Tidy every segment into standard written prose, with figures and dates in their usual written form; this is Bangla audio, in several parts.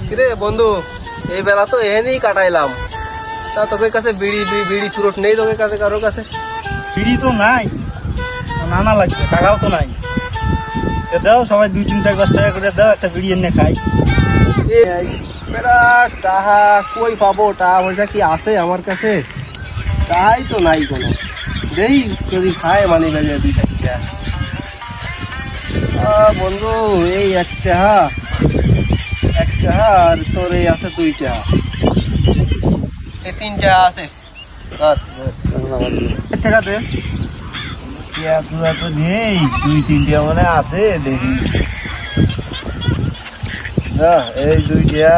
কিরে বন্ধু, এই বেলা তো এহেনই কাটাইলাম। তা তোদের কাছে বিড়ি বিড়ি চুরট নেই তোদের কাছে, কারোর কাছে? বিড়ি তো নাই, নানা লাগবে, টাকাও তো নাই। দাও সবাই 2-3-4-5 টাকা করে দাও, একটা বিড়ি এনে খাই। টাকা কই পাবো? টাকা পয়সা কি আছে আমার কাছে? টাকাই তো নাই কোনো। দেই যদি খায় মানে বেজে 2-4 টাকা। বন্ধু এই 1 টাকা আর তোর এই আছে 2 টাকা, এই 3 টাকা আছে। টাকা দে। তো নেই, 2-3 মানে আছে, দেখি এই 2 টাকা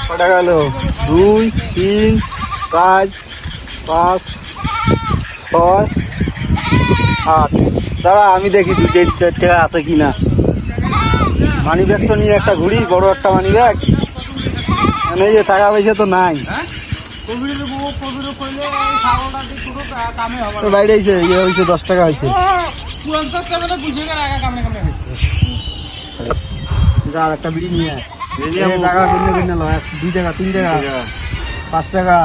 কটা গেল? 2, 3, 4, 5, 6, 8। দাঁড়া আমি দেখি 2-4 টাকা আছে কিনা। মানি ব্যাগ তো নিয়ে একটা ঘুরি, বড় একটা মানি ব্যাগ। মানে এই যে টাকা পয়সা তো নাই। বাইরে হয়েছে, ইয়ে হয়েছে 10 টাকা হয়েছে। আর একটা বিড়ি নিয়ে টাকা কিনে কিনে লো, 2 টাকা, 3 টাকা, 5 টাকা,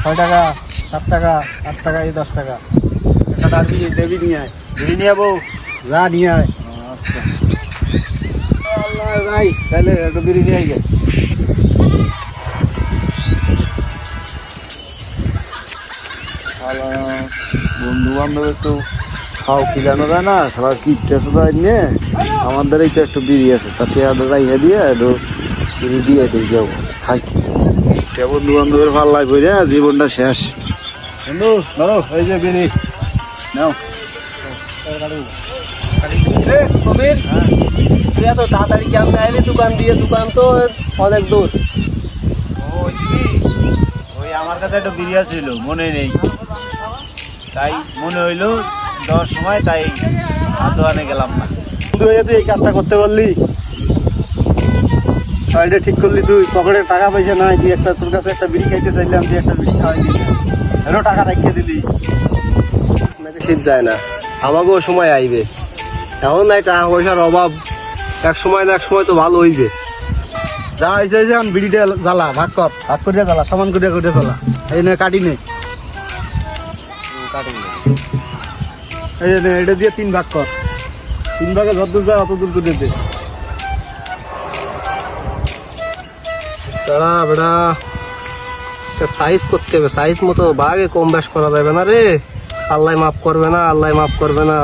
6 টাকা, 7 টাকা, 8 টাকা, এই 10 টাকা। একটা ডাবি দেবি নিয়ে আয়, বিড়ি নিয়ে যাবো, যা নিয়ে আয়। আল্লাহ ভাই, তাহলে একটু বিড়ি নিয়ে আই গে। বন্ধু বান্ধব একটু খাও খিলানো যায় না, সবার কিটটা নিয়ে আমাদের এই তো একটু বিড়ি আছে, তাতে রাইয়া দিয়ে একটু বিড়ি দিয়ে দিয়ে যাবো খাই। বন্ধু বান্ধবের পাল্লায় পড়ে জীবনটা শেষ। বন্ধু ধরো এই যে বিড়ি নাও। কবির, তুই এত তাড়াতাড়ি কেমন আইলি দোকান দিয়ে? দোকান তো অনেক দূর। ওই আমার কাছে একটা বিড়ি ছিল, মনে নেই, তাই মনে হইলো দেওয়ার সময়, তাই আর দোকানে গেলাম না। তুই এই কাজটা করতে পারলি, এটা ঠিক করলি। তুই পকেটে টাকা পয়সা নাই, তুই একটা তোর কাছে একটা বিড়ি খাইতে চাইলাম, তুই একটা বিড়ি খাওয়াই দিলি, এরও টাকা রাখিয়ে দিলি। শীত যায় না, আমাকেও সময় আইবে। এখন নাই টাকা পয়সার অভাব, এক সময় না এক সময় তো ভালো হইবে। যা হয়েছে এখন বিড়িটা জ্বালা, ভাগ কর, ভাগ করিয়া জ্বালা, সমান করিয়া করিয়া জ্বালা। এই নে কাটি নে, এই নে এটা দিয়ে 3 ভাগ কর, 3 ভাগে যতদূর যায় অত দূর করে দে। বেড়া সাইজ করতে হবে, সাইজ মতো বাঘে কম বেশ করা যাবে না রে। আল্লাহ মাফ করবে না, আল্লাহ মাফ করবে না।